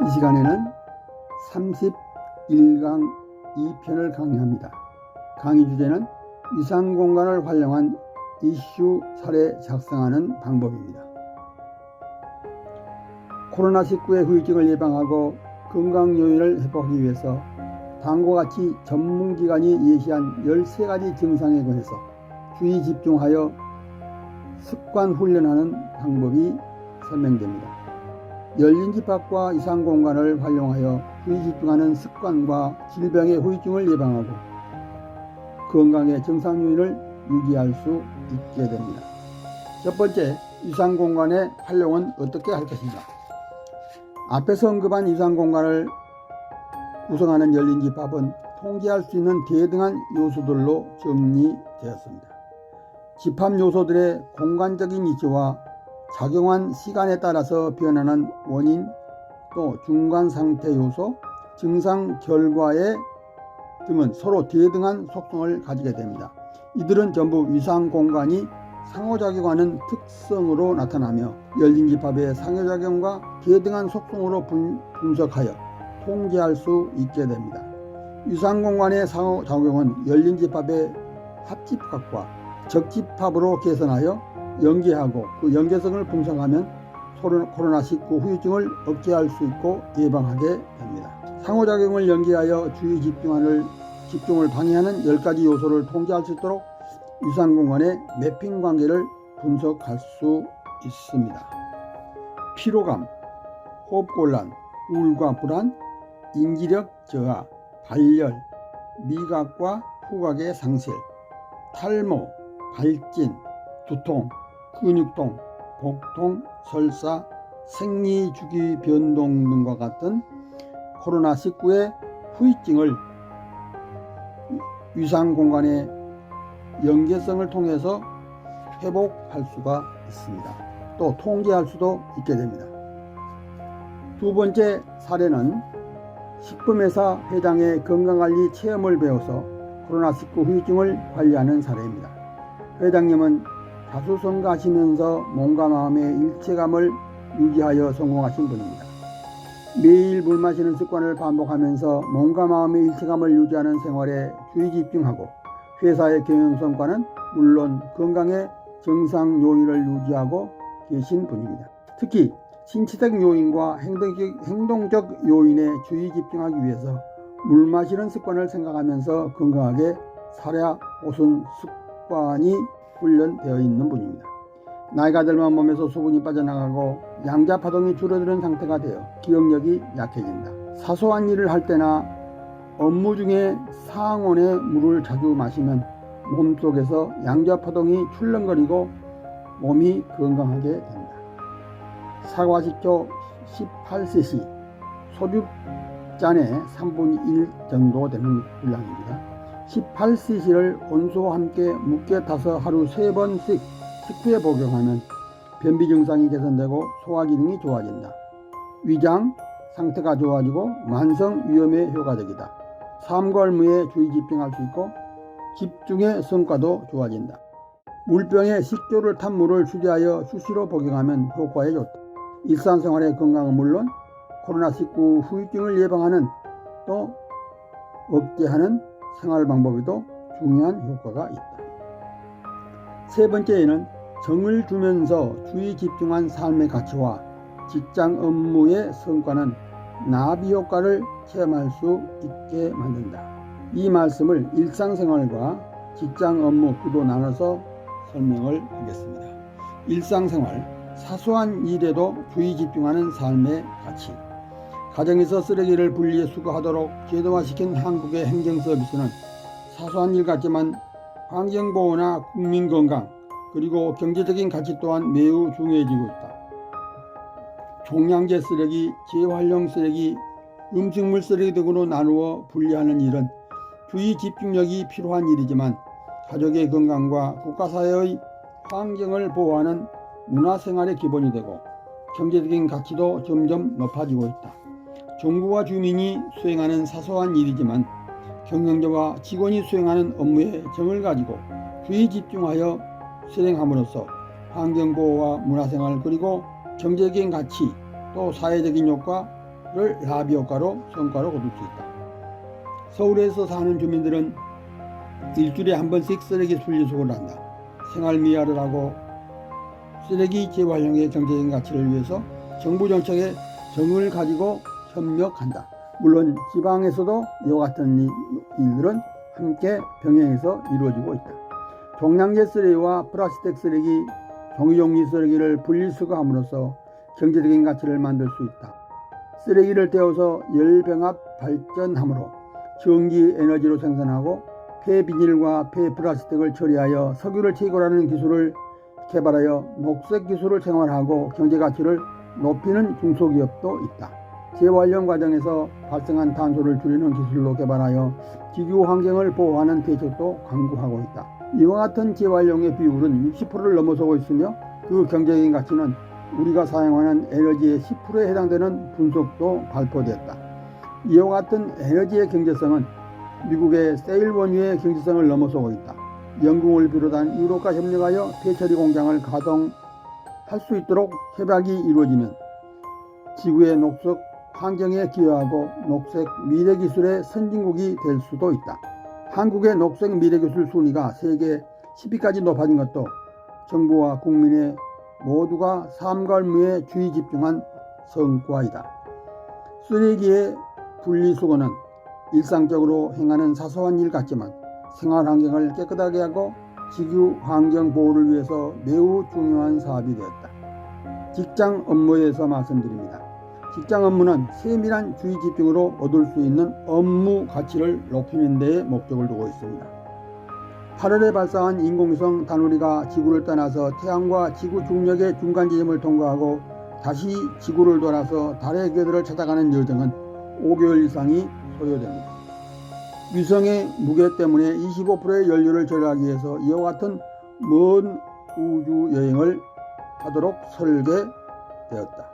이 시간에는 31강 2편을 강의합니다. 강의 주제는 위상공간을 활용한 이슈 사례 작성하는 방법입니다. 코로나19의 후유증을 예방하고 건강 요인을 회복하기 위해서 다음과 같이 전문기관이 예시한 13가지 증상에 관해서 주의 집중하여 습관 훈련하는 방법이 설명됩니다. 열린 집합과 위상공간을 활용하여 주의 집중하는 습관과 질병의 후유증을 예방하고 건강의 정상 요인을 유지할 수 있게 됩니다. 첫 번째, 위상공간의 활용은 어떻게 할 것인가? 앞에서 언급한 위상공간을 구성하는 열린 집합은 통제할 수 있는 대등한 요소들로 정리되었습니다. 집합 요소들의 공간적인 위치와 작용한 시간에 따라서 변하는 원인, 또 중간 상태 요소, 증상 결과의 등은 서로 대등한 속성을 가지게 됩니다. 이들은 전부 위상공간이 상호작용하는 특성으로 나타나며 열린 집합의 상호작용과 대등한 속성으로 분석하여 통제할 수 있게 됩니다. 위상공간의 상호작용은 열린 집합의 합집합과 적집합으로 개선하여 연계하고 그 연계성을 분석하면 코로나19 후유증을 억제할 수 있고 예방하게 됩니다. 상호작용을 연계하여 주의 집중을 방해하는 10가지 요소를 통제할 수 있도록 위상공간의 매핑 관계를 분석할 수 있습니다. 피로감, 호흡곤란, 우울과 불안, 인지력 저하, 발열, 미각과 후각의 상실, 탈모, 발진, 두통, 근육통, 복통, 설사, 생리주기 변동 등과 같은 코로나19의 후유증을 위상공간의 연계성을 통해서 회복할 수가 있습니다. 또 통제할 수도 있게 됩니다. 두 번째 사례는 식품회사 회장의 건강관리 체험을 배워서 코로나19 후유증을 관리하는 사례입니다. 회장님은 자수성가하시면서 몸과 마음의 일체감을 유지하여 성공하신 분입니다. 매일 물 마시는 습관을 반복하면서 몸과 마음의 일체감을 유지하는 생활에 주의 집중하고 회사의 경영 성과는 물론 건강의 정상 요인을 유지하고 계신 분입니다. 특히 신체적 요인과 행동적 요인에 주의 집중하기 위해서 물 마시는 습관을 생각하면서 건강하게 살아야 옷은 습관이 훈련되어 있는 분입니다. 나이가 들면 몸에서 수분이 빠져나가고 양자파동이 줄어드는 상태가 되어 기억력이 약해진다. 사소한 일을 할 때나 업무 중에 상온의 물을 자주 마시면 몸속에서 양자파동이 출렁거리고 몸이 건강하게 된다. 사과식초 18cc, 소주잔의 3분의 1 정도 되는 분량입니다. 18cc를 온수와 함께 묻게 타서 하루 3번씩 식후에 복용하면 변비 증상이 개선되고 소화 기능이 좋아진다. 위장 상태가 좋아지고 만성 위염에 효과적이다. 삶과 업무에 주의 집중할 수 있고 집중의 성과도 좋아진다. 물병에 식초를 탄 물을 수제하여 수시로 복용하면 효과에 좋다. 일상생활의 건강은 물론 코로나19 후유증을 예방하는 또 억제하는 생활 방법에도 중요한 효과가 있다. 세 번째에는 정을 주면서 주의 집중한 삶의 가치와 직장 업무의 성과는 나비 효과를 체험할 수 있게 만든다. 이 말씀을 일상생활과 직장 업무 두로 나눠서 설명을 하겠습니다. 일상생활, 사소한 일에도 주의 집중하는 삶의 가치. 가정에서 쓰레기를 분리해 수거하도록 제도화시킨 한국의 행정서비스는 사소한 일 같지만 환경보호나 국민건강 그리고 경제적인 가치 또한 매우 중요해지고 있다. 종량제 쓰레기, 재활용 쓰레기, 음식물 쓰레기 등으로 나누어 분리하는 일은 주의 집중력이 필요한 일이지만 가족의 건강과 국가사회의 환경을 보호하는 문화생활의 기본이 되고 경제적인 가치도 점점 높아지고 있다. 정부와 주민이 수행하는 사소한 일이지만 경영자와 직원이 수행하는 업무에 정을 가지고 주의 집중하여 실행함으로써 환경보호와 문화생활 그리고 경제적인 가치 또 사회적인 효과 나비 효과로 성과로 거둘 수 있다. 서울에서 사는 주민들은 일주일에 한 번씩 쓰레기 분리수거를 한다. 생활미화를 하고 쓰레기 재활용의 경제적인 가치를 위해서 정부 정책에 정을 가지고 협력한다. 물론 지방에서도 이와 같은 일들은 함께 병행해서 이루어지고 있다. 종량제 쓰레기와 플라스틱 쓰레기, 종이용기 쓰레기를 분리수거함으로써 경제적인 가치를 만들 수 있다. 쓰레기를 떼어서 열병합 발전함으로 전기 에너지로 생산하고 폐비닐과 폐플라스틱을 처리하여 석유를 채굴하는 기술을 개발하여 녹색 기술을 생활하고 경제가치를 높이는 중소기업도 있다. 재활용 과정에서 발생한 탄소를 줄이는 기술로 개발하여 지구 환경을 보호하는 대책도 강구하고 있다. 이와 같은 재활용의 비율은 60%를 넘어서고 있으며 그 경제적인 가치는 우리가 사용하는 에너지의 10%에 해당되는 분석도 발표됐다. 이와 같은 에너지의 경제성은 미국의 세일 원유의 경제성을 넘어서고 있다. 영국을 비롯한 유럽과 협력하여 폐처리 공장을 가동할 수 있도록 협약이 이루어지면 지구의 녹색 환경에 기여하고 녹색 미래기술의 선진국이 될 수도 있다. 한국의 녹색 미래기술 순위가 세계 10위까지 높아진 것도 정부와 국민의 모두가 삶과 의무에 주의 집중한 성과이다. 쓰레기의 분리수거는 일상적으로 행하는 사소한 일 같지만 생활환경을 깨끗하게 하고 지구 환경 보호를 위해서 매우 중요한 사업이 되었다. 직장 업무에서 말씀드립니다. 직장 업무는 세밀한 주의 집중으로 얻을 수 있는 업무 가치를 높이는 데에 목적을 두고 있습니다. 8월에 발사한 인공위성 다누리가 지구를 떠나서 태양과 지구 중력의 중간 지점을 통과하고 다시 지구를 돌아서 달의 궤도를 찾아가는 여정은 5개월 이상이 소요됩니다. 위성의 무게 때문에 25%의 연료를 절약하기 위해서 이와 같은 먼 우주 여행을 하도록 설계되었다.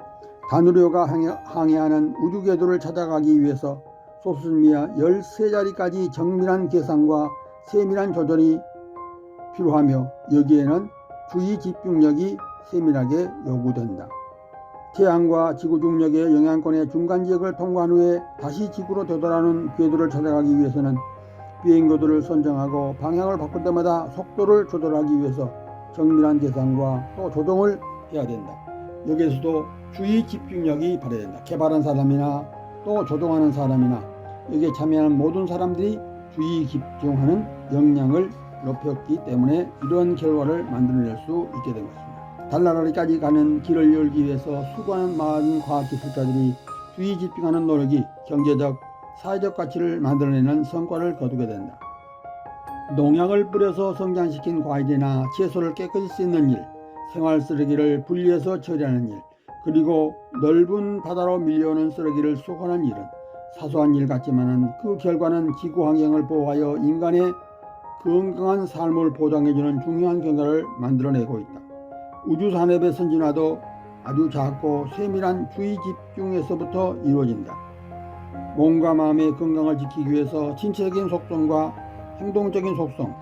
다누리호가 항해하는 우주 궤도를 찾아가기 위해서 소수미아 13자리까지 정밀한 계산과 세밀한 조절이 필요하며 여기에는 주의 집중력이 세밀하게 요구된다. 태양과 지구 중력의 영향권의 중간 지역을 통과한 후에 다시 지구로 되돌아오는 궤도를 찾아가기 위해서는 비행궤도를 선정하고 방향을 바꿀 때마다 속도를 조절하기 위해서 정밀한 계산과 또 조정을 해야 된다. 여기에서도 주의 집중력이 발휘된다. 개발한 사람이나 또 조종하는 사람이나 여기에 참여하는 모든 사람들이 주의 집중하는 역량을 높였기 때문에 이런 결과를 만들어낼 수 있게 된 것입니다. 달나라리까지 가는 길을 열기 위해서 수고하는 많은 과학기술자들이 주의 집중하는 노력이 경제적, 사회적 가치를 만들어내는 성과를 거두게 된다. 농약을 뿌려서 성장시킨 과일이나 채소를 깨끗이 씻는 일, 생활 쓰레기를 분리해서 처리하는 일, 그리고 넓은 바다로 밀려오는 쓰레기를 수거하는 일은 사소한 일 같지만 그 결과는 지구 환경을 보호하여 인간의 건강한 삶을 보장해주는 중요한 결과를 만들어내고 있다. 우주산업의 선진화도 아주 작고 세밀한 주의 집중에서부터 이루어진다. 몸과 마음의 건강을 지키기 위해서 신체적인 속성과 행동적인 속성,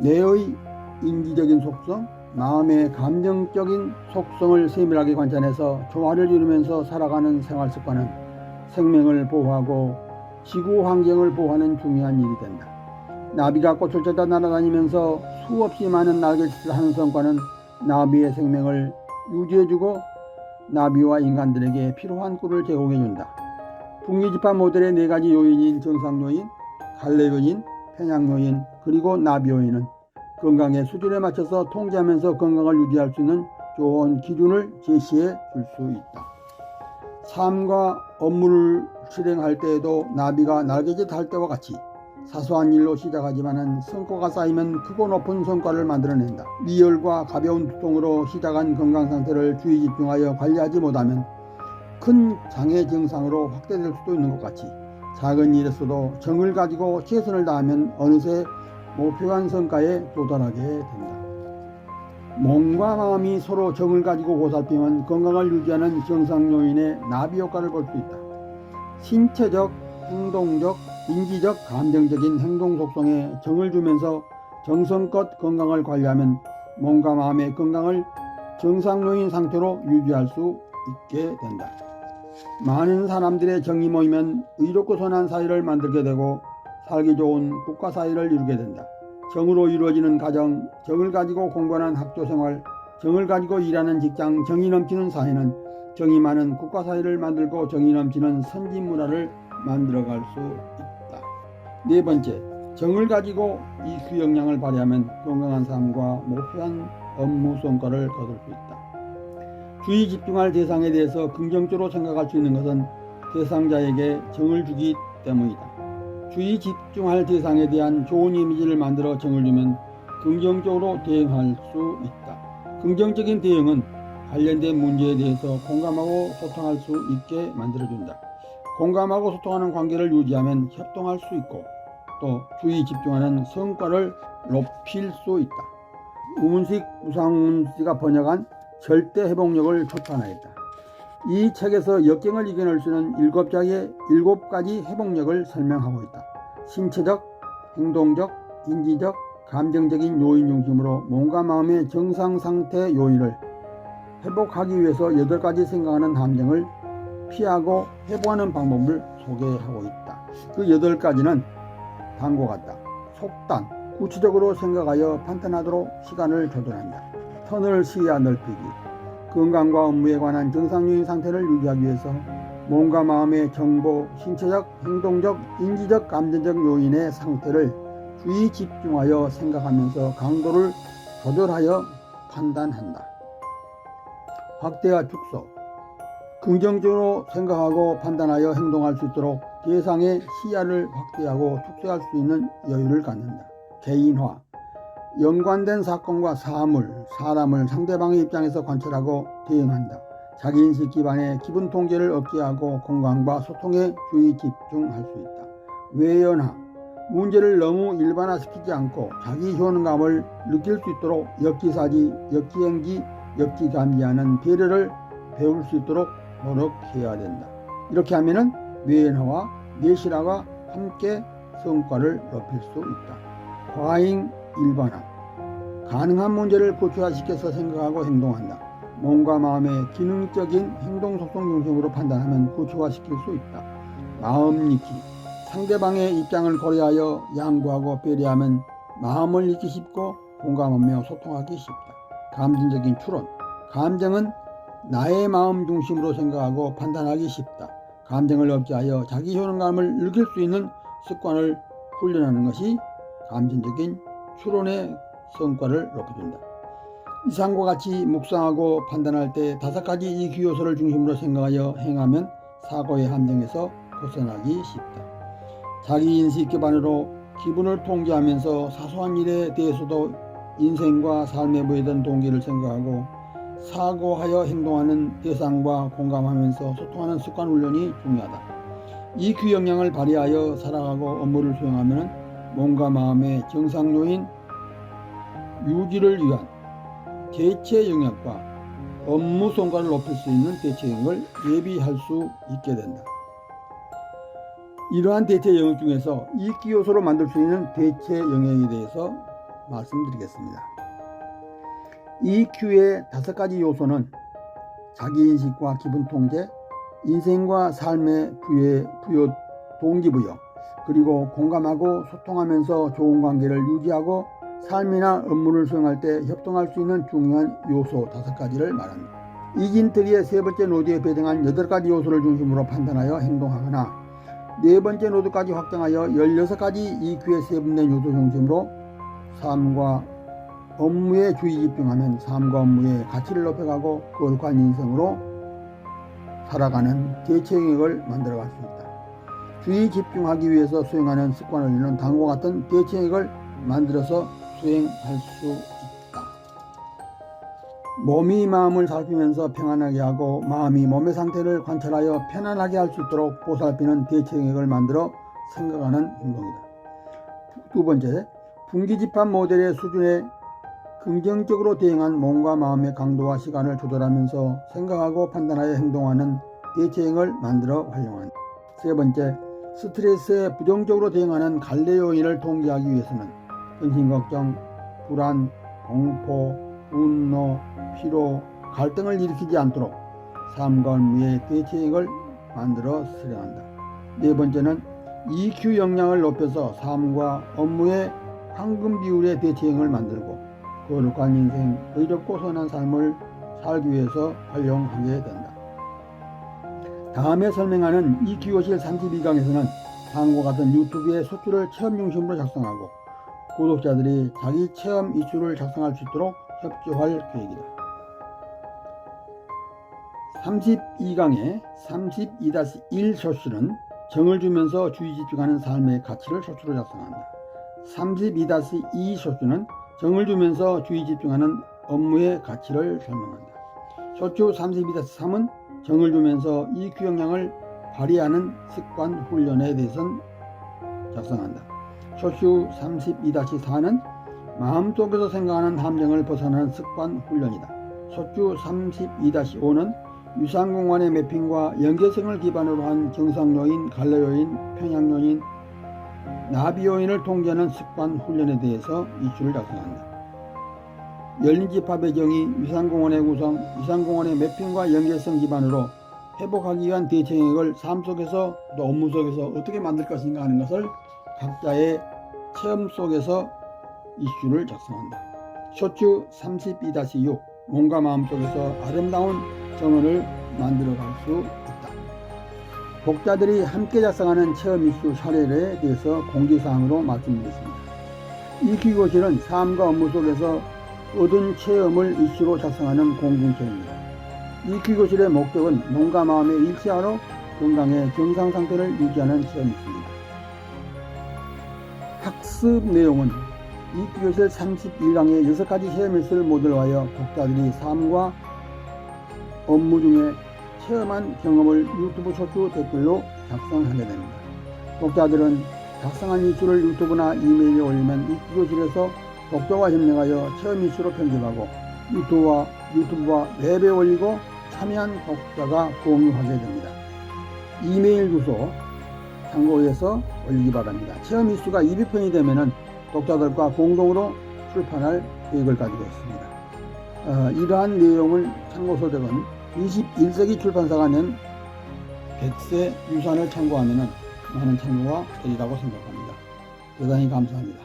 뇌의 인지적인 속성, 마음의 감정적인 속성을 세밀하게 관찰해서 조화를 이루면서 살아가는 생활습관은 생명을 보호하고 지구 환경을 보호하는 중요한 일이 된다. 나비가 꽃을 찾아 날아다니면서 수없이 많은 날갯짓을 하는 성과는 나비의 생명을 유지해주고 나비와 인간들에게 필요한 꿀을 제공해준다. 북미지파 모델의 4가지 요인인 정상요인, 갈래요인, 편향요인, 그리고 나비요인은 건강의 수준에 맞춰서 통제하면서 건강을 유지할 수 있는 좋은 기준을 제시해 줄 수 있다. 삶과 업무를 실행할 때에도 나비가 날개짓 할 때와 같이 사소한 일로 시작하지만 성과가 쌓이면 크고 높은 성과를 만들어낸다. 미열과 가벼운 두통으로 시작한 건강 상태를 주의 집중하여 관리하지 못하면 큰 장애 증상으로 확대될 수도 있는 것 같이 작은 일에서도 정을 가지고 최선을 다하면 어느새 목표한 성과에 도달하게 된다. 몸과 마음이 서로 정을 가지고 보살피면 건강을 유지하는 정상 요인의 나비 효과를 볼 수 있다. 신체적, 행동적, 인지적, 감정적인 행동 속성에 정을 주면서 정성껏 건강을 관리하면 몸과 마음의 건강을 정상 요인 상태로 유지할 수 있게 된다. 많은 사람들의 정이 모이면 의롭고 선한 사회를 만들게 되고 살기 좋은 국가 사회를 이루게 된다. 정으로 이루어지는 가정, 정을 가지고 공부하는 학교생활, 정을 가지고 일하는 직장, 정이 넘치는 사회는 정이 많은 국가 사회를 만들고 정이 넘치는 선진 문화를 만들어갈 수 있다. 네 번째, 정을 가지고 EQ 역량을 발휘하면 건강한 삶과 목표한 업무 성과를 거둘 수 있다. 주의 집중할 대상에 대해서 긍정적으로 생각할 수 있는 것은 대상자에게 정을 주기 때문이다. 주의 집중할 대상에 대한 좋은 이미지를 만들어 정을 주면 긍정적으로 대응할 수 있다. 긍정적인 대응은 관련된 문제에 대해서 공감하고 소통할 수 있게 만들어준다. 공감하고 소통하는 관계를 유지하면 협동할 수 있고 또 주의 집중하는 성과를 높일 수 있다. 우문식 우상훈씨가 번역한 절대 회복력을 초탄하였다. 이 책에서 역경을 이겨낼 수 있는 7가지 회복력을 설명하고 있다. 신체적, 행동적, 인지적, 감정적인 요인 중심으로 몸과 마음의 정상 상태 요인을 회복하기 위해서 8가지 생각하는 함정을 피하고 회복하는 방법을 소개하고 있다. 그 8가지는 다음과 같다. 속단, 구체적으로 생각하여 판단하도록 시간을 조절한다. 터널 시야 넓히기, 건강과 업무에 관한 정상적인 상태를 유지하기 위해서 몸과 마음의 정보, 신체적, 행동적, 인지적, 감정적 요인의 상태를 주의 집중하여 생각하면서 강도를 조절하여 판단한다. 확대와 축소, 긍정적으로 생각하고 판단하여 행동할 수 있도록 대상의 시야를 확대하고 축소할 수 있는 여유를 갖는다. 개인화, 연관된 사건과 사람을 상대방의 입장에서 관찰하고 대응한다. 자기인식 기반의 기분 통제를 얻게 하고 건강과 소통에 주의 집중할 수 있다. 외연화, 문제를 너무 일반화시키지 않고 자기 효능감을 느낄 수 있도록 역기사지, 역기행기, 역기감지하는 배려를 배울 수 있도록 노력해야 된다. 이렇게 하면은 외연화와 내실화가 함께 성과를 높일 수 있다. 과잉 일반화, 가능한 문제를 구체화시켜서 생각하고 행동한다. 몸과 마음의 기능적인 행동 속성 중심으로 판단하면 구체화시킬 수 있다. 마음 읽기, 상대방의 입장을 고려하여 양보하고 배려하면 마음을 읽기 쉽고 공감하며 소통하기 쉽다. 감정적인 추론, 감정은 나의 마음 중심으로 생각하고 판단하기 쉽다. 감정을 억제하여 자기 효능감을 느낄 수 있는 습관을 훈련하는 것이 감정적인 추론의 성과를 높여준다. 이상과 같이 묵상하고 판단할 때 5가지 EQ 요소를 중심으로 생각하여 행하면 사고의 함정에서 벗어나기 쉽다. 자기인식 기반으로 기분을 통제하면서 사소한 일에 대해서도 인생과 삶에 부여된 동기를 생각하고 사고하여 행동하는 대상과 공감하면서 소통하는 습관 훈련이 중요하다. EQ 역량을 발휘하여 살아가고 업무를 수행하면 몸과 마음의 정상 요인 유지를 위한 대체 영역과 업무 성과를 높일 수 있는 대체 영역을 예비할 수 있게 된다. 이러한 대체 영역 중에서 EQ 요소로 만들 수 있는 대체 영역에 대해서 말씀드리겠습니다. EQ의 5가지 요소는 자기인식과 기분통제, 인생과 삶의 부여, 동기부여, 그리고 공감하고 소통하면서 좋은 관계를 유지하고 삶이나 업무를 수행할 때 협동할 수 있는 중요한 요소 5가지를 말합니다. 이긴트리의 3번째 노드에 배정한 8가지 요소를 중심으로 판단하여 행동하거나 4번째 노드까지 확장하여 16가지 EQ의 세분된 요소 중심으로 삶과 업무에 주의 집중하면 삶과 업무의 가치를 높여가고 거룩한 인생으로 살아가는 대체 영역을 만들어갈 수 있다. 주의 집중하기 위해서 수행하는 습관을 이루는 다음과 같은 대체 영역을 만들어서 수행할 수 있다. 몸이 마음을 살피면서 평안하게 하고 마음이 몸의 상태를 관찰하여 편안하게 할 수 있도록 보살피는 대체 영역을 만들어 생각하는 행동이다. 2번째, 분기집합 모델의 수준에 긍정적으로 대응한 몸과 마음의 강도와 시간을 조절하면서 생각하고 판단하여 행동하는 대체 영역을 만들어 활용한다. 3번째, 스트레스에 부정적으로 대응하는 갈래 요인을 통제하기 위해서는 근심걱정, 불안, 공포, 분노, 피로, 갈등을 일으키지 않도록 삶과 업무의 대체액을 만들어 수령한다. 네 번째는 EQ 역량을 높여서 삶과 업무의 황금 비율의 대체액을 만들고 거룩한 인생, 의롭고 선한 삶을 살기 위해서 활용하게 된다. 다음에 설명하는 EQ교실 32강에서는 다음과 같은 유튜브의 소출을 체험 중심으로 작성하고 구독자들이 자기 체험 이슈를 작성할 수 있도록 협조할 계획이다. 32강의 32-1 소출은 정을 주면서 주의 집중하는 삶의 가치를 소출로 작성한다. 32-2 소출은 정을 주면서 주의 집중하는 업무의 가치를 설명한다. 소출 32-3은 정을 주면서 EQ 역량을 발휘하는 습관 훈련에 대해서는 작성한다. 소출 32-4는 마음속에서 생각하는 함정을 벗어나는 습관 훈련이다. 소출 32-5는 유산공간의 매핑과 연계성을 기반으로 한 정상요인, 갈래요인, 평양요인, 나비요인을 통제하는 습관 훈련에 대해서 이슈를 작성한다. 열린집합의 정의, 유산공원의 구성, 유산공원의 매핑과 연계성 기반으로 회복하기 위한 대책을 삶 속에서 또 업무 속에서 어떻게 만들 것인가 하는 것을 각자의 체험 속에서 이슈를 작성한다. 소추 32-6 몸과 마음 속에서 아름다운 정원을 만들어갈 수 있다. 독자들이 함께 작성하는 체험 이슈 사례에 대해서 공지사항으로 말씀드리겠습니다. EQ교실은 삶과 업무 속에서 얻은 체험을 이슈로 작성하는 공동체입니다. EQ교실의 목적은 몸과 마음의 일치하로 건강의 정상 상태를 유지하는 체험이 있습니다. 학습 내용은 EQ교실 31강의 6가지 체험 이슈를 모델로 하여 독자들이 삶과 업무 중에 체험한 경험을 유튜브 쇼츠 댓글로 작성하게 됩니다. 독자들은 작성한 이슈를 유튜브나 이메일에 올리면 EQ교실에서 독자와 협력하여 체험 이슈로 편집하고 유튜브와 웹에 올리고 참여한 독자가 공유하게 됩니다. 이메일 주소 참고해서 올리기 바랍니다. 체험 이슈가 200편이 되면 독자들과 공동으로 출판할 계획을 가지고 있습니다. 이러한 내용을 참고서적은 21세기 출판사가 낸 백세 유산을 참고하면 많은 참고가 되리라고 생각합니다. 대단히 감사합니다.